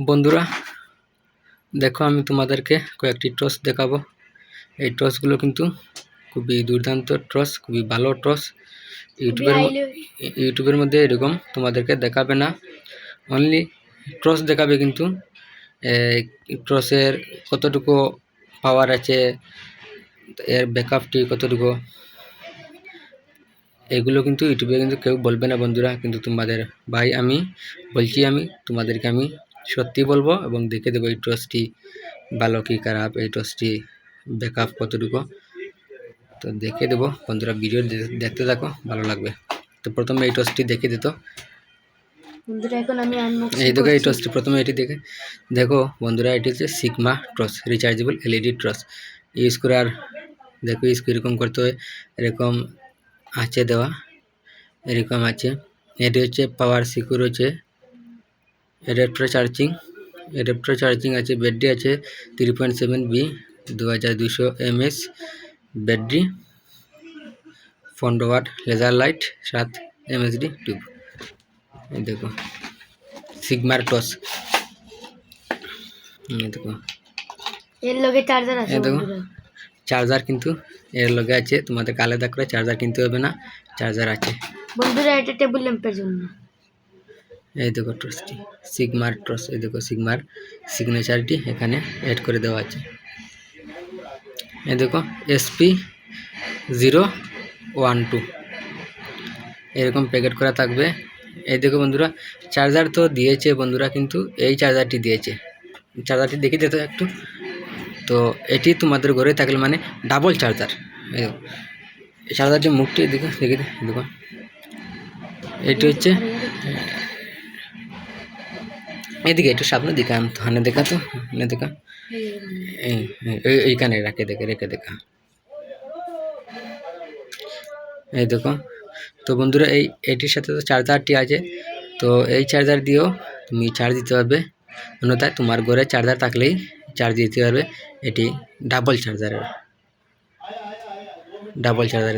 বন্ধুরা দেখো, আমি তোমাদেরকে কয়েকটি টস দেখাবো। এই টসগুলো কিন্তু খুবই দুর্দান্ত টস, খুবই ভালো টস। ইউটিউবের মধ্যে এরকম তোমাদেরকে দেখাবে না, অনলি টস দেখাবে। কিন্তু টসের কতটুকু পাওয়ার আছে, এর ব্যাকআপটি কতটুকু, এগুলো কিন্তু ইউটিউবে কিন্তু কেউ বলবে না বন্ধুরা। কিন্তু তোমাদের ভাই আমি বলছি, আমি তোমাদেরকে আমি সত্যি বলবো এবং দেখে দেবো এই টসটি ভালো কি খারাপ, এই টসটি ব্যাকআপ কতটুকু, তো দেখে দেবো বন্ধুরা। ভিডিও দেখতে থাকো, ভালো লাগবে। তো প্রথমে এই টসটি দেখে দিত বন্ধুরা, এখন আমি এই দেখো এই টসটি প্রথমে এটি দেখো বন্ধুরা, এটি হচ্ছে sigma toss, rechargeable LED toss. Use করে আর দেখো ইউজ এরকম করতে হয়, এরকম আছে দেওয়া, এরকম আছে। এটি হচ্ছে পাওয়ার সিকিউর, হচ্ছে অ্যাডাপ্টার চার্জিং আছে। ব্যাটারি আছে 3.7B, 2200 mAh battery, 15 watt laser light, 7 mHD tube. এই দেখো সিগমার টস, দেখো এর লগে চার্জার আছে। দেখো চার্জার কিন্তু এর লগে আছে, তোমাদের আলাদা করে চার্জার কিনতে হবে না, চার্জার আছে বন্ধুরা। এটা টেবিল ল্যাম্পের জন্য। এই দেখো টসটি সিগমার টস, এই দেখো সিগমার সিগনেচারটি এখানে অ্যাড করে দেওয়া আছে। এই দেখো SP012 এরকম প্যাকেট করা থাকবে। এই দেখো বন্ধুরা, চার্জার তো দিয়েছে বন্ধুরা, কিন্তু এই চার্জারটি দিয়েছে, চার্জারটি দেখে দিতে একটু। তো এটি তোমাদের ঘরে থাকলে মানে ডাবল চার্জার। এই চার্জারটির মুখটি দেখে দেখো, এটি হচ্ছে এদিকে একটু সামনে দিকে হানে দেখা, তো হানে দেখা এইখানে রেখে দেখা। এই দেখো, তো বন্ধুরা এটির সাথে তো চার্জারটি আছে, তো এই চার্জার দিয়েও তুমি চার্জ দিতে পারবে, অন্যথায় তোমার ঘরে চার্জার থাকলেই চার্জ দিতে পারবে। এটি ডাবল চার্জার,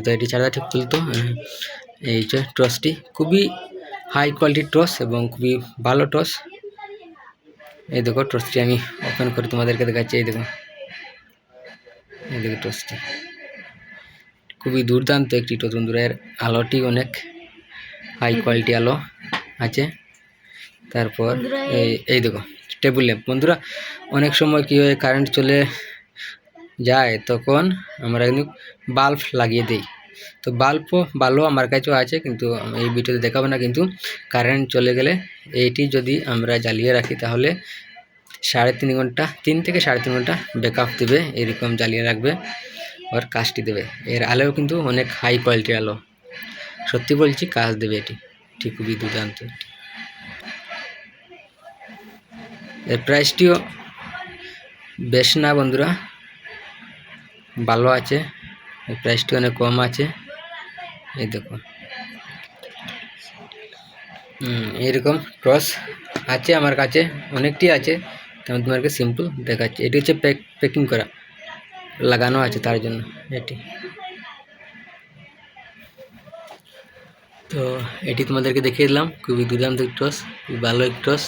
তো এটি চার্জারটি খুলতো। এই যে টসটি খুবই হাই কোয়ালিটির টস এবং খুবই ভালো টস। এই দেখো টসটি আমি ওপেন করে তোমাদেরকে দেখাচ্ছি। এই দেখো টসটি খুবই দুর্দান্ত একটি টস বন্ধুরা। এর আলোটি অনেক হাই কোয়ালিটি আলো আছে। তারপর এই দেখো টেবিল ল্যাম্প বন্ধুরা। অনেক সময় কী হয়, কারেন্ট চলে যায়, তখন আমরা কিন্তু বাল্ব লাগিয়ে দিই। তো বাল্বও ভালো আমার কাছেও আছে, কিন্তু এই ভিডিওতে দেখাবো না। কিন্তু কারেন্ট চলে গেলে এইটি যদি আমরা জ্বালিয়ে রাখি, তাহলে 3.5 ঘন্টা, 3 থেকে 3.5 ঘন্টা ব্যাকআপ দেবে। এরকম জ্বালিয়ে রাখবে, আর কাজটি দেবে। এর আলোও কিন্তু অনেক হাই কোয়ালিটির আলো, সত্যি বলছি কাজ দেবে এটি, ঠিক খুবই দুর্দান্ত। এর প্রাইসটিও বেশ না বন্ধুরা, ভালো আছে, এর প্রাইসটি অনেক কম আছে। এই দেখো এরকম টস আছে আমার কাছে, অনেকটি আছে, তেমন তোমাকে সিম্পল দেখাচ্ছি। এটি হচ্ছে প্যাকিং করা, লাগানো আছে তার জন্য এটি। তো এটি তোমাদেরকে দেখিয়ে দিলাম, খুবই দুর্দান্ত টস, খুবই ভালো এক টস।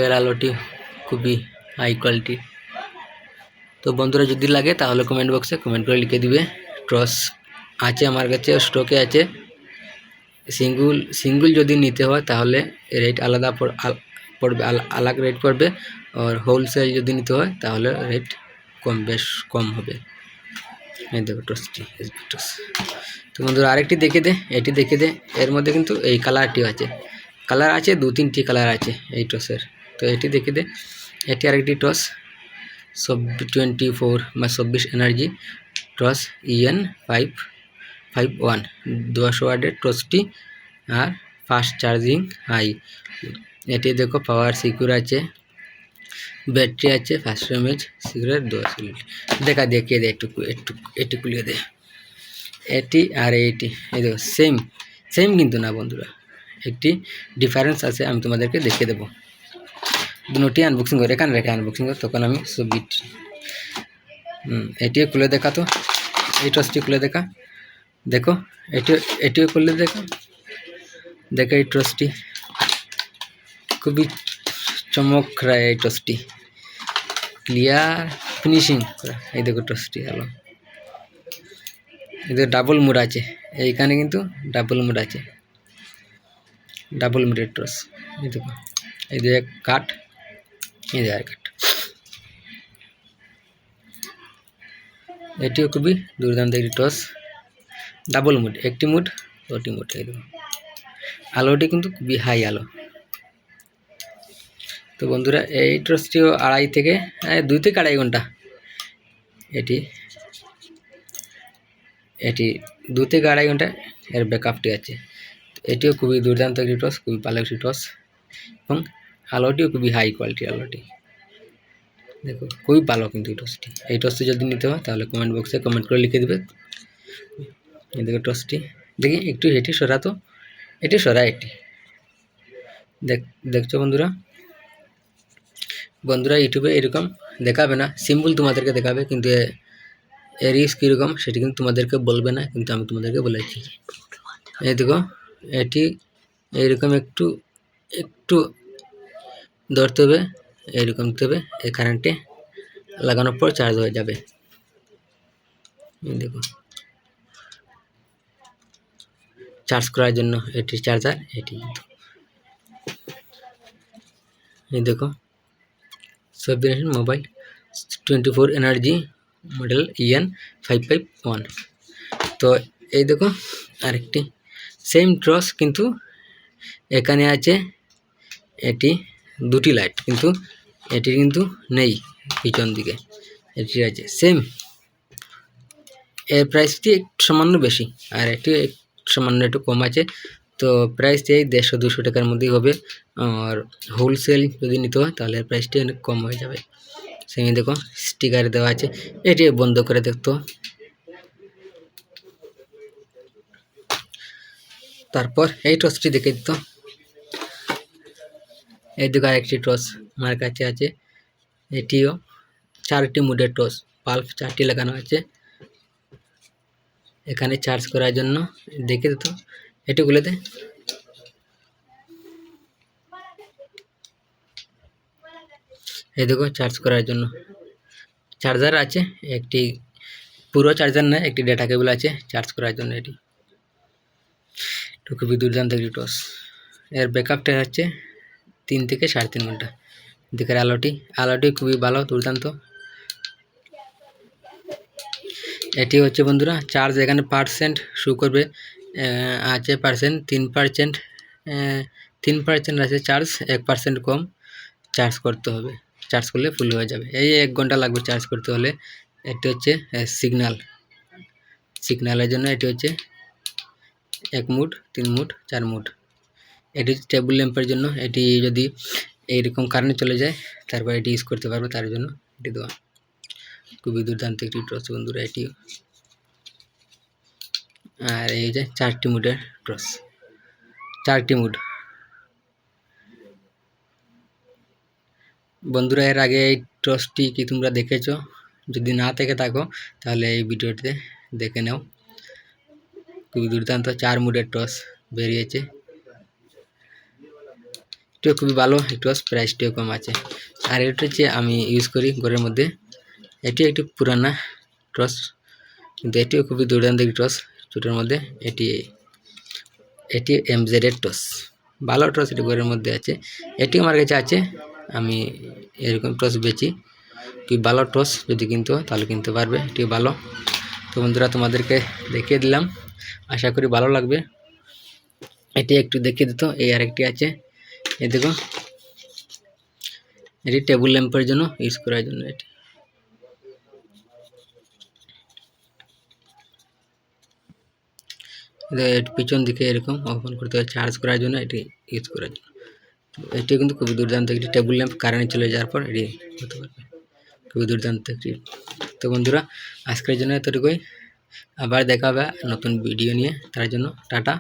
এর আলোটি খুবই হাই কোয়ালিটি। তো বন্ধুরা, যদি লাগে তাহলে কমেন্ট বক্সে কমেন্ট করে লিখে দিবে। টস আছে আমার কাছে, স্টকে আছে। সিঙ্গল যদি নিতে হয় তাহলে রেট আলাদা পড়বে, আলাদা রেট পড়বে। আর হোলসেল যদি নিতে হয় তাহলে রেট বেশ কম হবে। এই দেখো টসটি টস। তো বন্ধুরা আরেকটি দেখে দে, এটি দেখে দে। এর মধ্যে কিন্তু এই কালারটি আছে, কালার আছে 2-3টি কালার আছে এই টসের। তো এটি দেখে দে, এটি আরেকটি টস 24 এনার্জি টস EN551 200 ওয়াটের টসটি, আর ফাস্ট চার্জিং হাই। এটি দেখো পাওয়ার সিকিউর আছে, ব্যাটারি আছে 500 mAh, সিকিউর 10 মিনিট। দেখিয়ে দে একটু খুলিয়ে দে এটি আর এইটি। এই দেখো সেম কিন্তু না বন্ধুরা, একটি ডিফারেন্স আছে, আমি তোমাদেরকে দেখিয়ে দেবো। দুটি আনবক্সিং করে এখানে রেখে আনবক্সিং করে, তখন আমি সব এটিও খুলে দেখা। তো এই টসটি খুলে দেখা, দেখো এটিও খুলে দেখা এই টসটি। খুবই চমক রায় এই টসটি, ক্লিয়ার ফিনিশিং করা। এই দেখো টসটি আলো, এদের ডাবল মুড আছে, এইখানে কিন্তু ডাবল মুড আছে, ডাবল মুডের টস। এই দেখো, এই যে কাট, এই যে আর কাট। এটিও খুবই দুর্দান্ত একটি টস, ডাবল মুড, একটি মুড দুটি মুড। এই দেখো আলোটি কিন্তু খুবই হাই আলো। তো বন্ধুরা এই টসটিও 2 থেকে আড়াই ঘন্টা, এটি 2 থেকে আড়াই ঘন্টা এর ব্যাকআপটি আছে। এটিও খুবই দুর্দান্ত একটি টস, খুবই ভালো একটি টস, এবং আলোটিও খুবই হাই কোয়ালিটির আলোটি। দেখো খুবই ভালো কিন্তু এই টসটি যদি নিতে হয় তাহলে কমেন্ট বক্সে কমেন্ট করে লিখে দেবে। এই দেখো টসটি, দেখি একটু এটি সরাতো, এটি সরা, এটি দেখছো বন্ধুরা ইউটিউবে এরকম দেখাবে না, সিম্পল তোমাদেরকে দেখাবে, কিন্তু এর ইউজ কীরকম সেটি কিন্তু তোমাদেরকে বলবে না, কিন্তু আমি তোমাদেরকে বলেছি। এই দেখো এটি এইরকম একটু একটু ধরতে হবে, এইরকম দিতে হবে, এই কারেন্টে লাগানোর পর চার্জ হয়ে যাবে। এই দেখো চার্জ করার জন্য এটি চার্জার, এটি এই দেখো সাবজেনারেশন মোবাইল 24 এনার্জি মডেল EN551। তো এই দেখো আরেকটি সেম ট্রস, কিন্তু এখানে আছে এটি দুটি লাইট, কিন্তু এটি কিন্তু নেই পিছন দিকে, এটি আছে সেম। এর প্রাইসটি একটু সামান্য বেশি, আর এটি সামান্য একটু কম আছে। তো প্রাইসটি 150-200 টাকার মধ্যেই হবে, আর হোলসেল যদি নিতে হয় তাহলে প্রাইসটি অনেক কম হয়ে যাবে। সেমি দেখো স্টিকার দেওয়া আছে, এটি বন্ধ করে দেখতো। তারপর এই টসটি দেখে দিত, এই দেখো আরেকটি টস আমার কাছে আছে, এটিও 4টি মুডের টস, বাল্ব 4টি লাগানো আছে এখানে চার্জ করার জন্য। দেখে দিত, এটি খুলে দে। এই দেখো চার্জ করার জন্য চার্জার আছে, একটি পুরো চার্জার নয়, একটি ডেটা কেবল আছে চার্জ করার জন্য। এটি খুবই দুর্দান্ত একটি টস, এর ব্যাকআপটা হচ্ছে 3 থেকে 3.5 ঘন্টা। দেখে আলোটি খুবই ভালো, দুর্দান্ত। এটি হচ্ছে বন্ধুরা চার্জ, এখানে পার্সেন্ট শো করবে, আছে পার্সেন্ট 3% আছে চার্জ, 1% কম চার্জ করতে হবে, চার্জ করলে ফুল হয়ে যাবে। এই 1 ঘন্টা লাগবে চার্জ করতে হলে। এটি হচ্ছে সিগন্যালের জন্য, এটি হচ্ছে 1 মুড, 3 মুড, 4 মুড। এটি টেবিল ল্যাম্পের জন্য, এটি যদি এইরকম কারেন্ট চলে যায় তারপর এটি ইউজ করতে পারবে, তার জন্য এটি দেওয়া। খুবই দুর্দান্ত একটি টস বন্ধুরা এটিও। আর এই যে 4টি মুডের টস, 4টি মুড বন্ধুরা। এর আগে এই টসটি কি তোমরা দেখেছো? যদি না দেখে থাকো তাহলে এই ভিডিওতে দেখে নাও। খুবই দুর্দান্ত 4 মুডের টস বেরিয়েছে, এটিও খুবই ভালো টস, প্রাইসটিও কম আছে। আর এটা হচ্ছে আমি ইউজ করি ঘরের মধ্যে, এটি একটি পুরানা টস, কিন্তু এটিও খুবই দুর্দান্ত একটি টস ছোটোর মধ্যে। এটি MZ এর টস, ভালো টস, এটি ঘরের মধ্যে আছে, এটি আমার কাছে আছে। আমি এরকম টস বেচি, কি ভালো টস যদি কিনতে হয় তাহলে কিনতে পারবে, এটি ভালো। তো বন্ধুরা তোমাদেরকে দেখিয়ে দিলাম, আশা করি ভালো লাগবে। এটি একটু দেখিয়ে দিত। এই আরেকটি আছে, এই দেখো, এটি টেবিল ল্যাম্পের জন্য ইউজ করার জন্য। এটি পিছন দিকে এরকম ওপেন করতে হয় চার্জ করার জন্য, এটি ইউজ করার জন্য। এটি কিন্তু খুবই দুর্দান্ত একটি টেবিল ল্যাম্প, কারেন্ট চলে যাওয়ার পর এটি হতে পারবে, খুবই দুর্দান্ত একটি। তো বন্ধুরা আজকের জন্য এতটুকুই, আবার দেখা হবে নতুন ভিডিও নিয়ে, তার জন্য টাটা।